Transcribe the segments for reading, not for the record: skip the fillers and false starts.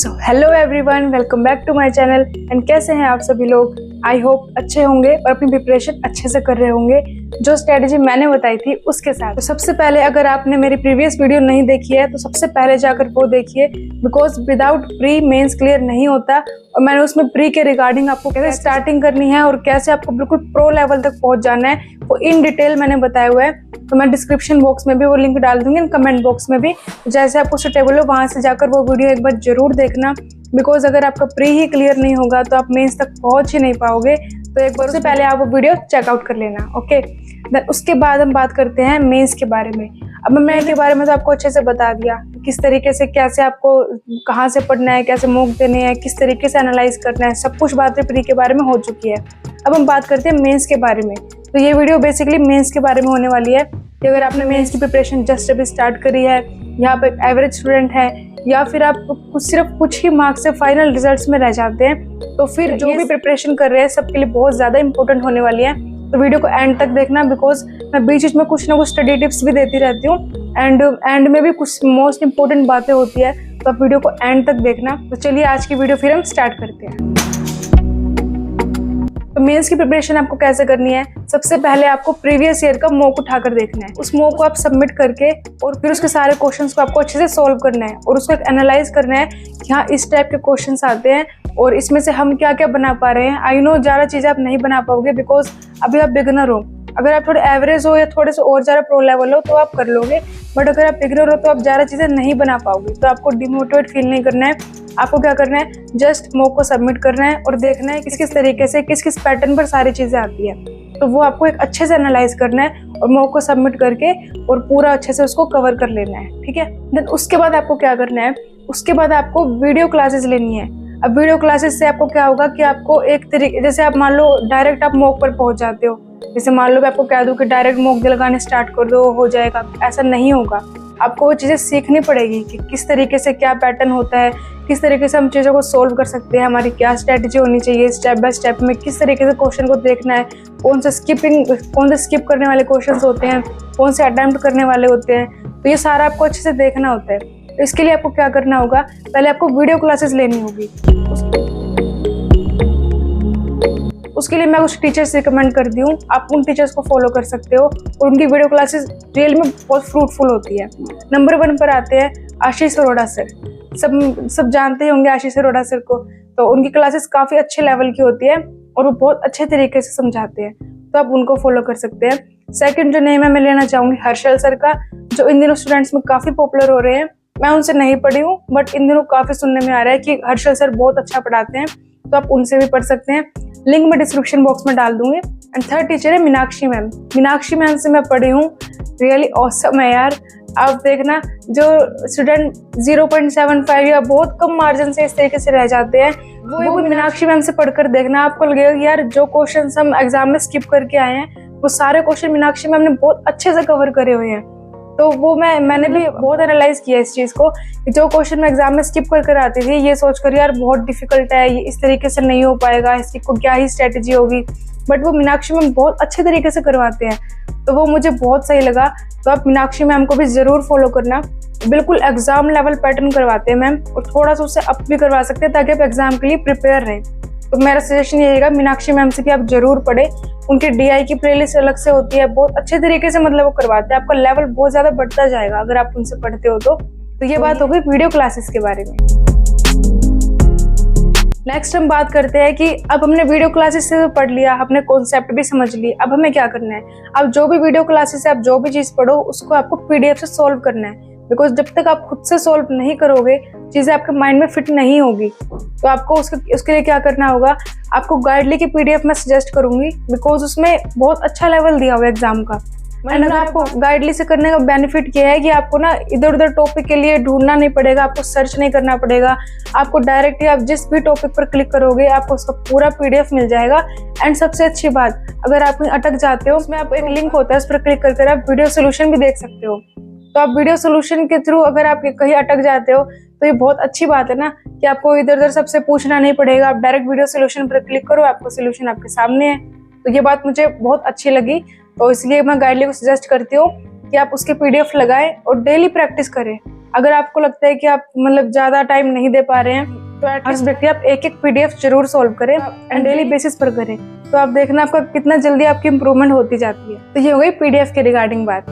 So hello everyone, welcome back to my channel. And कैसे हैं आप सभी लोग? आई होप अच्छे होंगे और अपनी प्रिपरेशन अच्छे से कर रहे होंगे जो स्ट्रेटेजी मैंने बताई थी उसके साथ। तो सबसे पहले अगर आपने मेरी प्रीवियस वीडियो नहीं देखी है तो सबसे पहले जाकर वो देखिए, because without pre mains clear नहीं होता। और मैंने उसमें प्री के रिगार्डिंग आपको कैसे स्टार्टिंग करनी है और कैसे आपको बिल्कुल प्रो लेवल तक पहुंच जाना है वो इन डिटेल मैंने बताया हुआ है। तो मैं डिस्क्रिप्शन बॉक्स में भी वो लिंक डाल दूंगी, कमेंट बॉक्स में भी। जैसे आपको सुटेबल हो वहां से जाकर वो वीडियो एक बार जरूर देखना, बिकॉज अगर आपका प्री ही क्लियर नहीं होगा तो आप मेंस तक पहुंच ही नहीं पाओगे। तो एक बार उससे पहले आप वो वीडियो चेकआउट कर लेना, ओके। देन उसके बाद हम बात करते हैं मेंस के बारे में। अब मेंस के बारे में तो आपको अच्छे से बता दिया, किस तरीके से कैसे आपको कहाँ से पढ़ना है, कैसे मॉक देने हैं, किस तरीके से एनालाइज करना है, सब कुछ बातें प्री के बारे में हो चुकी है। अब हम बात करते हैं मेंस के बारे में। तो ये वीडियो बेसिकली मेंस के बारे में होने वाली है कि अगर आपने मेंस की प्रिपरेशन जस्ट अभी स्टार्ट करी है, यहाँ पे एवरेज स्टूडेंट है, या फिर आप सिर्फ कुछ ही मार्क्स से फाइनल रिजल्ट्स में रह जाते हैं, तो फिर जो भी प्रिपरेशन कर रहे हैं सबके लिए बहुत ज़्यादा इंपॉर्टेंट होने वाली है। तो वीडियो को एंड तक देखना, बिकॉज मैं बीच में कुछ ना कुछ स्टडी टिप्स भी देती रहती हूँ एंड में भी कुछ मोस्ट इंपॉर्टेंट बातें होती है। तो आप वीडियो को एंड तक देखना। तो चलिए आज की वीडियो फिर हम स्टार्ट करते हैं। तो मेंस की प्रिपरेशन आपको कैसे करनी है? सबसे पहले आपको प्रीवियस ईयर का मॉक उठाकर देखना है। उस मॉक को आप सबमिट करके और फिर उसके सारे क्वेश्चंस को आपको अच्छे से सॉल्व करना है और उसको एनालाइज करना है कि हाँ इस टाइप के क्वेश्चंस आते हैं और इसमें से हम क्या क्या बना पा रहे हैं। आई नो ज़्यादा चीज़ें आप नहीं बना पाओगे बिकॉज अभी आप बिगिनर हो। अगर आप थोड़े एवरेज हो या थोड़े से और ज़्यादा प्रो लेवल हो तो आप कर लोगे, बट अगर आप बिगिनर हो तो आप ज़्यादा चीज़ें नहीं बना पाओगे। तो आपको डिमोटिवेट फील नहीं करना है। आपको क्या करना है, जस्ट मॉक को सबमिट करना है और देखना है किस किस तरीके से किस किस पैटर्न पर सारी चीज़ें आती है। तो वो आपको एक अच्छे से एनालाइज करना है और मॉक को सबमिट करके और पूरा अच्छे से उसको कवर कर लेना है, ठीक है। देन उसके बाद आपको क्या करना है, उसके बाद आपको वीडियो क्लासेस लेनी है। अब वीडियो क्लासेस से आपको क्या होगा कि आपको एक तरीके, जैसे आप मान लो डायरेक्ट आप मॉक पर पहुंच जाते हो, जैसे मान लो मैं आपको कह दूं कि डायरेक्ट मॉक लगाने स्टार्ट कर दो हो जाएगा, ऐसा नहीं होगा। आपको वो चीज़ें सीखनी पड़ेगी कि किस तरीके से क्या पैटर्न होता है, किस तरीके से हम चीज़ों को सोल्व कर सकते हैं, हमारी क्या स्ट्रेटजी होनी चाहिए, स्टेप बाय स्टेप में किस तरीके से क्वेश्चन को देखना है, कौन से स्किप करने वाले क्वेश्चन होते हैं, कौन से अटेम्प्ट करने वाले होते हैं। तो ये सारा आपको अच्छे से देखना होता है। तो इसके लिए आपको क्या करना होगा, पहले आपको वीडियो क्लासेस लेनी होगी। उसके लिए मैं कुछ टीचर्स रिकमेंड करती हूँ, आप उन टीचर्स को फॉलो कर सकते हो और उनकी वीडियो क्लासेस रियल में बहुत फ्रूटफुल होती है। नंबर 1 पर आते हैं आशीष अरोड़ा सर। सब जानते ही होंगे आशीष अरोड़ा सर को। तो उनकी क्लासेस काफ़ी अच्छे लेवल की होती है और वो बहुत अच्छे तरीके से समझाते हैं, तो आप उनको फॉलो कर सकते हैं। सेकंड जो नेम है मैं लेना चाहूँगी हर्षल सर का, जो इन दिनों स्टूडेंट्स में काफ़ी पॉपुलर हो रहे हैं। मैं उनसे नहीं पढ़ी हूँ बट इन दिनों काफ़ी सुनने में आ रहा है कि हर्षल सर बहुत अच्छा पढ़ाते हैं, तो आप उनसे भी पढ़ सकते हैं। लिंक मैं डिस्क्रिप्शन बॉक्स में डाल दूंगी। एंड थर्ड टीचर है मीनाक्षी मैम। मीनाक्षी मैम से मैं पढ़ी हूँ, रियली ऑसम है यार। आप देखना जो स्टूडेंट 0.75 या बहुत कम मार्जिन से इस तरीके से रह जाते हैं, वो मीनाक्षी मैम से पढ़कर देखना, आपको लगेगा कि यार जो क्वेश्चन हम एग्जाम में स्किप करके आए हैं वो सारे क्वेश्चन मीनाक्षी मैम ने बहुत अच्छे से कवर करे हुए हैं। तो वो मैंने भी बहुत एनालाइज किया इस चीज़ को कि जो क्वेश्चन मैं एग्जाम में स्किप कर आती थी, ये सोचकर यार बहुत डिफिकल्ट है, ये इस तरीके से नहीं हो पाएगा, इसकी को क्या ही स्ट्रेटजी होगी, बट वो मीनाक्षी मैम बहुत अच्छे तरीके से करवाते हैं। तो वो मुझे बहुत सही लगा। तो आप मीनाक्षी मैम को भी ज़रूर फॉलो करना। बिल्कुल एग्जाम लेवल पैटर्न करवाते हैं मैम और थोड़ा सा उससे अप भी करवा सकते हैं ताकि आप एग्जाम के लिए प्रिपेयर रहें। तो मेरा सजेशन ये रहेगा मीनाक्षी मैम से कि आप जरूर पढ़ें। उनकी DI की प्लेलिस्ट अलग से होती है, बहुत अच्छे तरीके से मतलब वो करवाते हैं, आपका लेवल बहुत ज़्यादा बढ़ता जाएगा अगर आप उनसे पढ़ते हो तो ये बात हो गई वीडियो क्लासेस के बारे में। नेक्स्ट हम बात करते हैं कि अब हमने वीडियो क्लासेस से पढ़ लिया, हमने कॉन्सेप्ट भी समझ ली, अब हमें क्या करना है। अब जो भी वीडियो क्लासेस से आप जो भी चीज़ पढ़ो उसको आपको PDF से सॉल्व करना है, बिकॉज जब तक आप खुद से सॉल्व नहीं करोगे चीज़ें आपके माइंड में फिट नहीं होगी। तो आपको उसके लिए क्या करना होगा, आपको गाइडली की PDF मैं सजेस्ट करूंगी, बिकॉज उसमें बहुत अच्छा लेवल दिया हुआ है एग्जाम का। मैंने आपको गाइडली से करने का बेनिफिट क्या है कि आपको ना इधर उधर टॉपिक के लिए ढूंढना नहीं पड़ेगा, आपको सर्च नहीं करना पड़ेगा, आपको डायरेक्टली आप जिस भी टॉपिक पर क्लिक करोगे आपको उसका पूरा PDF मिल जाएगा। एंड सबसे अच्छी बात, अगर आप कहीं अटक जाते हो उसमें आप एक लिंक होता है उस पर क्लिक करके आप वीडियो सोल्यूशन भी देख सकते हो। तो आप वीडियो सोल्यूशन के थ्रू अगर आप कहीं अटक जाते हो तो ये बहुत अच्छी बात है ना कि आपको इधर उधर सबसे पूछना नहीं पड़ेगा, आप डायरेक्ट वीडियो सोल्यूशन पर क्लिक करो, आपको सोल्यूशन आपके सामने है। तो ये बात मुझे बहुत अच्छी लगी, तो इसलिए मैं गाइडली को सजेस्ट करती हूँ कि आप उसके PDF लगाएं और डेली प्रैक्टिस करें। अगर आपको लगता है कि आप मतलब ज़्यादा टाइम नहीं दे पा रहे हैं तो एटलीस्ट देखिए आप एक PDF जरूर सॉल्व करें एंड डेली बेसिस पर करें, तो आप देखना आपका कितना जल्दी आपकी इंप्रूवमेंट होती जाती है। तो ये हो गई PDF के रिगार्डिंग बात।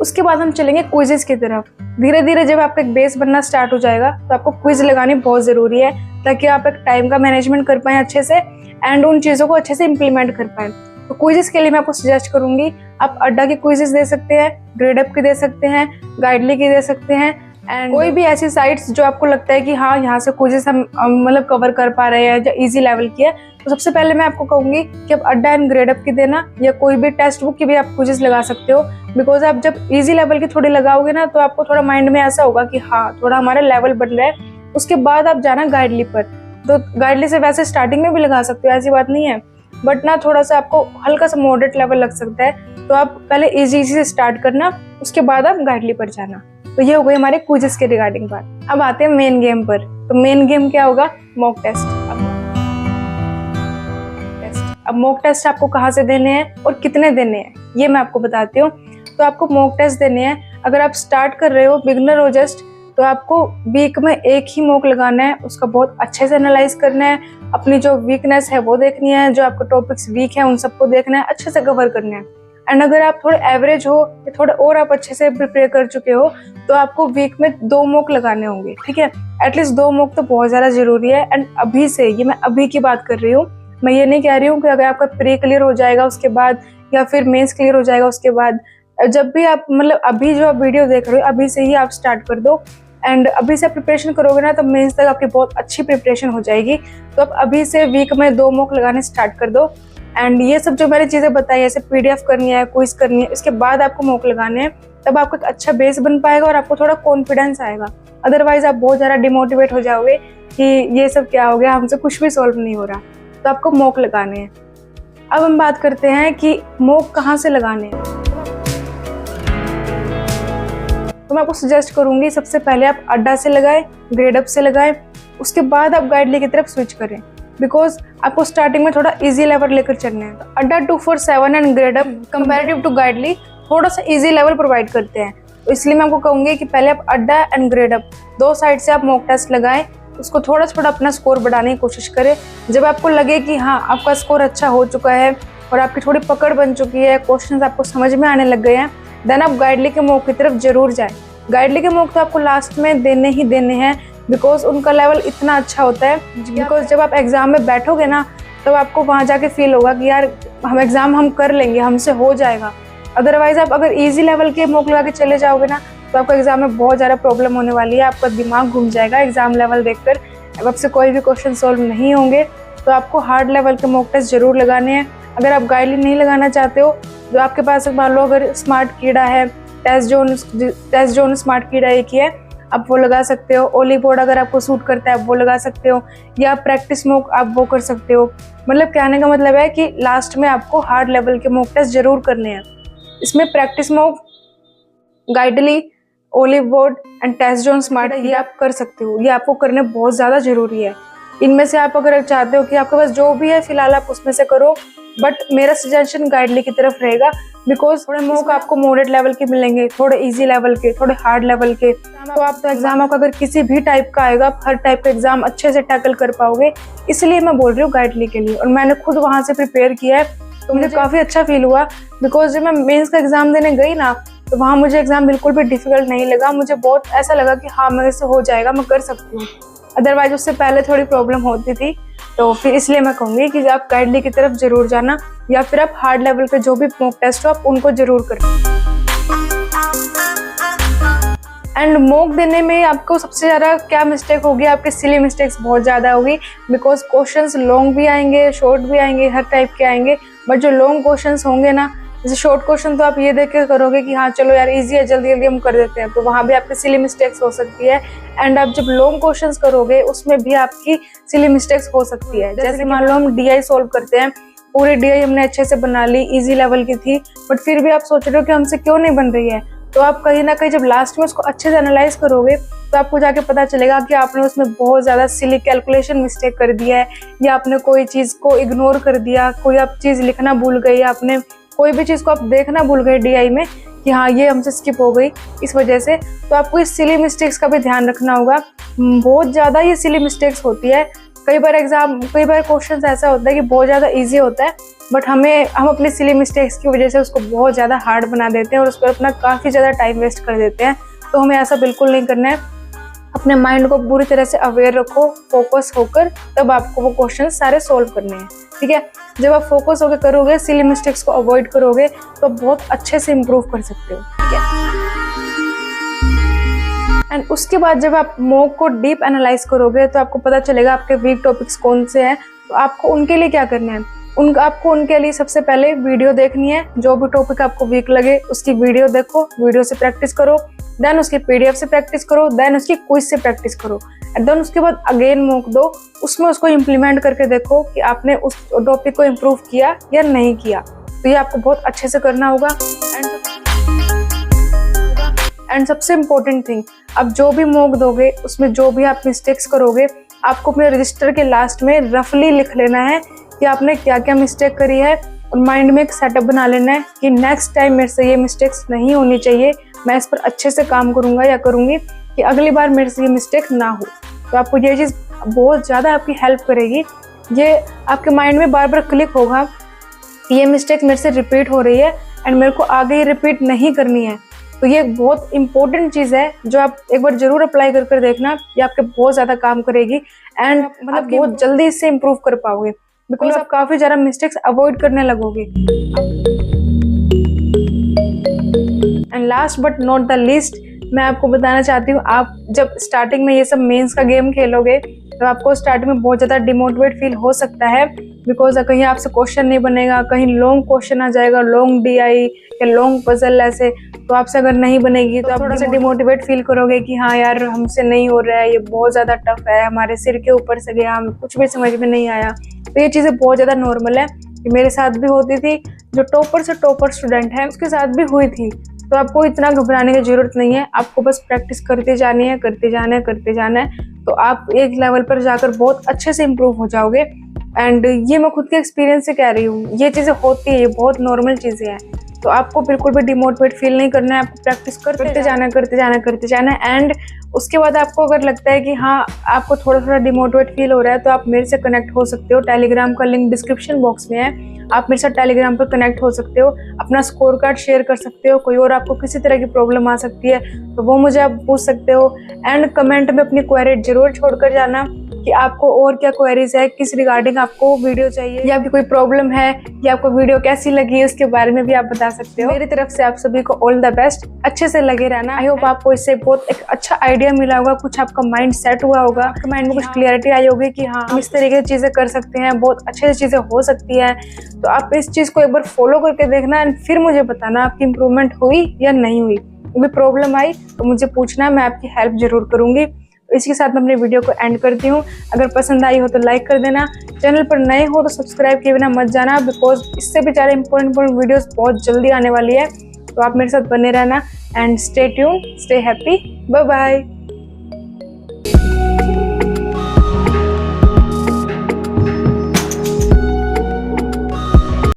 उसके बाद हम चलेंगे क्विजेस की तरफ। धीरे धीरे जब आपका एक बेस बनना स्टार्ट हो जाएगा तो आपको क्विज लगानी बहुत ज़रूरी है, ताकि आप एक टाइम का मैनेजमेंट कर पाएँ अच्छे से एंड उन चीज़ों को अच्छे से इम्प्लीमेंट कर पाएँ। तो क्विजेस के लिए मैं आपको सजेस्ट करूंगी, आप अड्डा की क्विजेस दे सकते हैं, ग्रेडअप की दे सकते हैं, गाइडली की दे सकते हैं एंड कोई भी ऐसी साइट्स जो आपको लगता है कि हाँ यहाँ से क्विजेस हम मतलब कवर कर पा रहे हैं, जो इजी लेवल की है। तो सबसे पहले मैं आपको कहूंगी कि आप अड्डा एंड ग्रेडअप की देना, या कोई भी टेक्स्ट बुक की भी आप क्विजेस लगा सकते हो। बिकॉज आप जब इजी लेवल की थोड़ी लगाओगे ना तो आपको थोड़ा माइंड में ऐसा होगा कि हाँ थोड़ा हमारा लेवल बढ़ रहा है। उसके बाद आप जाना गाइडली पर। तो गाइडली से वैसे स्टार्टिंग में भी लगा सकते हो, ऐसी बात नहीं है, बट ना थोड़ा सा आपको हल्का सा मॉडरेट लेवल लग सकता है। तो आप पहले इजी से स्टार्ट करना, उसके बाद आप गाइडली पर जाना। तो ये हो गई हमारे क्विजेस के रिगार्डिंग बात। अब आते हैं मेन गेम पर। तो मेन गेम क्या होगा? Mock test. अब मॉक टेस्ट आपको कहाँ से देने हैं और कितने देने हैं ये मैं आपको बताती हूँ। तो आपको मॉक टेस्ट देने हैं, अगर आप स्टार्ट कर रहे हो, बिगनर हो जस्ट, तो आपको वीक में एक ही मॉक लगाना है, उसका बहुत अच्छे से एनालाइज करना है, अपनी जो वीकनेस है वो देखनी है, जो आपके टॉपिक्स वीक है उन सबको देखना है, अच्छे से कवर करना है। एंड अगर आप थोड़े एवरेज हो या थोड़े और आप अच्छे से प्रिपेयर कर चुके हो तो आपको वीक में 2 मॉक लगाने होंगे, ठीक है। एटलीस्ट 2 मॉक तो बहुत ज़्यादा जरूरी है। एंड अभी से, ये मैं अभी की बात कर रही हूँ, मैं ये नहीं कह रही हूँ कि अगर आपका प्री क्लियर हो जाएगा उसके बाद या फिर मेंस क्लियर हो जाएगा उसके बाद। जब भी आप मतलब अभी जो आप वीडियो देख रहे हो अभी से ही आप स्टार्ट कर दो एंड अभी से प्रिपरेशन करोगे ना तो मेंस तक आपकी बहुत अच्छी प्रिपरेशन हो जाएगी। तो आप अभी से वीक में 2 मॉक लगाने स्टार्ट कर दो। एंड ये सब जो मैंने चीज़ें बताई, ऐसे PDF करनी है, क्विज करनी है, इसके बाद आपको मॉक लगाने हैं, तब आपको एक अच्छा बेस बन पाएगा और आपको थोड़ा कॉन्फिडेंस आएगा। अदरवाइज आप बहुत ज़्यादा डिमोटिवेट हो जाओगे कि ये सब क्या हो गया, हमसे कुछ भी सॉल्व नहीं हो रहा। तो आपको मॉक लगाने हैं। अब हम बात करते हैं कि मॉक कहाँ से लगाने हैं। तो मैं आपको सजेस्ट करूंगी सबसे पहले आप अड्डा से लगाएं, ग्रेडअप से लगाएं, उसके बाद आप गाइडली की तरफ स्विच करें। बिकॉज आपको स्टार्टिंग में थोड़ा इजी लेवल लेकर चलना है। तो Adda 247 and Gradeup comparative to Guidely थोड़ा सा इजी लेवल प्रोवाइड करते हैं। तो इसलिए मैं आपको कहूंगी कि पहले आप अड्डा एंड ग्रेडअप 2 साइड से आप मॉक टेस्ट लगाएं, उसको थोड़ा थोड़ा अपना स्कोर बढ़ाने की कोशिश करें। जब आपको लगे कि हाँ आपका स्कोर अच्छा हो चुका है और आपकी थोड़ी पकड़ बन चुकी है, क्वेश्चंस आपको समझ में आने लग गए हैं, देन आप गाइडली के मॉक की तरफ जरूर जाएं। गाइडली के मॉक तो आपको लास्ट में देने ही देने हैं, बिकॉज उनका लेवल इतना अच्छा होता है। बिकॉज जब आप एग्जाम में बैठोगे ना तब आपको वहाँ जाके फील होगा कि यार हम एग्जाम हम कर लेंगे, हमसे हो जाएगा। अदरवाइज आप अगर इजी लेवल के मॉक लगा के चले जाओगे ना तो आपको एग्जाम में बहुत ज़्यादा प्रॉब्लम होने वाली है, आपका दिमाग घूम जाएगा एग्जाम लेवल देखकर, अब आपसे कोई भी क्वेश्चन सॉल्व नहीं होंगे। तो आपको हार्ड लेवल के मॉक टेस्ट जरूर लगाने हैं। अगर आप गाइडली नहीं लगाना चाहते हो तो आपके पास मान लो अगर स्मार्ट कीड़ा है, टेस्ट जोन स्मार्ट कीड़ा एक ही है, आप वो लगा सकते हो। ओली बोर्ड अगर आपको सूट करता है आप वो लगा सकते हो, या प्रैक्टिस मॉक आप वो कर सकते हो। मतलब कहने का मतलब है कि लास्ट में आपको हार्ड लेवल के मॉक टेस्ट जरूर करने हैं। इसमें practice mock, Guidely, Oliveboard and test zone smart ये आप कर सकते हो। ये आपको करने बहुत ज़्यादा ज़रूरी है। इनमें से आप अगर चाहते हो कि आपके पास जो भी है फिलहाल आप उसमें से करो, बट मेरा सजेशन गाइडली की तरफ रहेगा। बिकॉज थोड़े मॉक आपको मॉडरेट लेवल के मिलेंगे, थोड़े इजी लेवल के, थोड़े हार्ड लेवल के। तो आप तो एग्जाम आपका अगर किसी भी टाइप का आएगा आप हर टाइप का एग्जाम अच्छे से टैकल कर पाओगे। इसलिए मैं बोल रही हूँ गाइडली के लिए, और मैंने खुद वहाँ से प्रिपेयर किया है तो मुझे काफ़ी अच्छा फील हुआ। बिकॉज जब मैं मेंस का एग्जाम देने गई ना तो वहाँ मुझे एग्जाम बिल्कुल भी डिफिकल्ट नहीं लगा। मुझे बहुत ऐसा लगा कि हाँ मेरे से हो जाएगा, मैं कर सकती हूँ। अदरवाइज उससे पहले थोड़ी प्रॉब्लम होती थी। तो फिर इसलिए मैं कहूँगी कि आप गाइडली की तरफ जरूर जाना, या फिर आप हार्ड लेवल के जो भी मॉक टेस्ट हो आप उनको जरूर करना। एंड मॉक देने में आपको सबसे ज़्यादा क्या मिस्टेक होगी, आपके सिली मिस्टेक्स बहुत ज़्यादा होगी। बिकॉज क्वेश्चंस लॉन्ग भी आएंगे, शॉर्ट भी आएंगे, हर टाइप के आएंगे। बट जो लॉन्ग क्वेश्चंस होंगे ना, जैसे शॉर्ट क्वेश्चन तो आप ये देख के करोगे कि हाँ चलो यार इजी है, जल्दी जल्दी हम कर देते हैं, तो वहाँ भी आपकी सिली मिस्टेक्स हो सकती है। एंड आप जब लॉन्ग क्वेश्चंस करोगे उसमें भी आपकी सिली मिस्टेक्स हो सकती है। जैसे मान लो हम DI सॉल्व करते हैं, पूरी DI हमने अच्छे से बना ली, इजी लेवल की थी, बट फिर भी आप सोच रहे हो कि हमसे क्यों नहीं बन रही है। तो आप कहीं ना कहीं जब लास्ट में उसको अच्छे से एनालाइज करोगे तो आपको जाके पता चलेगा कि आपने उसमें बहुत ज़्यादा सिली कैलकुलेशन मिस्टेक कर दिया है, या आपने कोई चीज़ को इग्नोर कर दिया, कोई आप चीज़ लिखना भूल गई, आपने कोई भी चीज़ को आप देखना भूल गए DI में, कि हाँ ये हमसे स्किप हो गई इस वजह से। तो आपको इस सिली मिस्टेक्स का भी ध्यान रखना होगा। बहुत ज़्यादा ये सिली मिस्टेक्स होती है। कई बार क्वेश्चन ऐसा होता है कि बहुत ज़्यादा ईजी होता है, बट हम अपनी सिली मिस्टेक्स की वजह से उसको बहुत ज़्यादा हार्ड बना देते हैं और उस पर अपना काफ़ी ज़्यादा टाइम वेस्ट कर देते हैं। तो हमें ऐसा बिल्कुल नहीं करना है। अपने माइंड को पूरी तरह से अवेयर रखो, फोकस होकर, तब आपको वो क्वेश्चन सारे सोल्व करने हैं। ठीक है, जब आप फोकस होकर करोगे, सिली मिस्टेक्स को अवॉइड करोगे, तो बहुत अच्छे से इम्प्रूव कर सकते हो। ठीक है, एंड उसके बाद जब आप मॉक को डीप एनालाइज करोगे तो आपको पता चलेगा आपके वीक टॉपिक्स कौन से हैं। तो आपको उनके लिए क्या करना है, आपको उनके लिए सबसे पहले वीडियो देखनी है। जो भी टॉपिक आपको वीक लगे उसकी वीडियो देखो, वीडियो से प्रैक्टिस करो, देन उसकी PDF से प्रैक्टिस करो, देन उसकी क्विज से प्रैक्टिस करो, एंड देन उसके बाद अगेन मॉक दो। उसमें उसको इम्प्लीमेंट करके देखो कि आपने उस टॉपिक को इम्प्रूव किया या नहीं किया। तो ये आपको बहुत अच्छे से करना होगा। एंड सबसे इम्पोर्टेंट थिंग, आप जो भी मॉक दोगे उसमें जो भी आप मिस्टेक्स करोगे, आपको अपने रजिस्टर के लास्ट में रफली लिख लेना है कि आपने क्या क्या मिस्टेक करी है, और माइंड में एक सेटअप बना लेना है कि नेक्स्ट टाइम मेरे से ये मिस्टेक्स नहीं होनी चाहिए, मैं इस पर अच्छे से काम करूंगा या करूंगी कि अगली बार मेरे से ये मिस्टेक ना हो। तो आपको ये चीज़ बहुत ज़्यादा आपकी हेल्प करेगी। ये आपके माइंड में बार बार क्लिक होगा कि ये मिस्टेक मेरे से रिपीट हो रही है एंड मेरे को आगे ये रिपीट नहीं करनी है। तो ये बहुत इंपॉर्टेंट चीज़ है जो आप एक बार जरूर अप्लाई कर देखना। ये आपके बहुत ज़्यादा काम करेगी एंड मतलब बहुत जल्दी इससे इम्प्रूव कर पाओगे, बिकॉज आप काफ़ी ज़्यादा मिस्टेक्स अवॉइड करने लगोगे। And last but not the least, मैं आपको बताना चाहती हूँ, आप जब स्टार्टिंग में ये सब मेंस का गेम खेलोगे तो आपको स्टार्टिंग में बहुत ज़्यादा डिमोटिवेट फील हो सकता है, बिकॉज कहीं आपसे क्वेश्चन नहीं बनेगा, कहीं लॉन्ग क्वेश्चन आ जाएगा, लॉन्ग DI या लॉन्ग पजल ऐसे, तो आपसे अगर नहीं बनेगी तो आप थोड़ा सा डिमोटिवेट फील करोगे कि हाँ यार हमसे नहीं हो रहा है, ये बहुत ज़्यादा टफ है, हमारे सिर के ऊपर से गया, हमें कुछ भी समझ में नहीं आया। तो ये चीज़ें बहुत ज़्यादा नॉर्मल है, ये मेरे साथ भी होती थी। जो टॉपर से टॉपर स्टूडेंट है उसके साथ भी हुई थी। तो आपको इतना घबराने की जरूरत नहीं है, आपको बस प्रैक्टिस करते जानी है, करते जाना है, करते जाना है। तो आप एक लेवल पर जाकर बहुत अच्छे से इम्प्रूव हो जाओगे। एंड ये मैं खुद के एक्सपीरियंस से कह रही हूँ, ये चीज़ें होती है, ये बहुत नॉर्मल चीज़ें हैं। तो आपको बिल्कुल भी डिमोटिवेट फील नहीं करना है, आपको प्रैक्टिस करते जाना है। एंड उसके बाद आपको अगर लगता है कि हाँ आपको थोड़ा थोड़ा डिमोटिवेट फील हो रहा है, तो आप मेरे से कनेक्ट हो सकते हो। टेलीग्राम का लिंक डिस्क्रिप्शन बॉक्स में है, आप मेरे साथ टेलीग्राम पर कनेक्ट हो सकते हो, अपना स्कोर कार्ड शेयर कर सकते हो। कोई और आपको किसी तरह की प्रॉब्लम आ सकती है तो वो मुझे आप पूछ सकते हो। एंड कमेंट में अपनी क्वेरी जरूर छोड़कर जाना कि आपको और क्या क्वेरीज है, किस रिगार्डिंग आपको वीडियो चाहिए, या आपकी कोई प्रॉब्लम है, या आपको वीडियो कैसी लगी, उसके बारे में भी आप बता सकते हो। मेरी तरफ से आप सभी को ऑल द बेस्ट, अच्छे से लगे रहना। आई होप आपको इससे बहुत एक अच्छा आइडिया मिला होगा, कुछ आपका माइंड सेट हुआ होगा, आपके माइंड में कुछ क्लियरिटी आई होगी कि हाँ हम इस तरीके की चीज़ें कर सकते हैं, बहुत अच्छे से चीज़ें हो सकती है। तो आप इस चीज़ को एक बार फॉलो करके देखना एंड फिर मुझे बताना आपकी इंप्रूवमेंट हुई या नहीं हुई। कोई प्रॉब्लम आई तो मुझे पूछना, मैं आपकी हेल्प जरूर करूँगी। इसके साथ मैं अपने वीडियो को एंड करती हूँ। अगर पसंद आई हो तो लाइक कर देना, चैनल पर नए हो तो सब्सक्राइब किए बिना मत जाना, बिकॉज इससे भी ज़्यादा इंपॉर्टेंट वीडियोस बहुत जल्दी आने वाली है। तो आप मेरे साथ बने रहना and stay tune, stay happy, bye bye.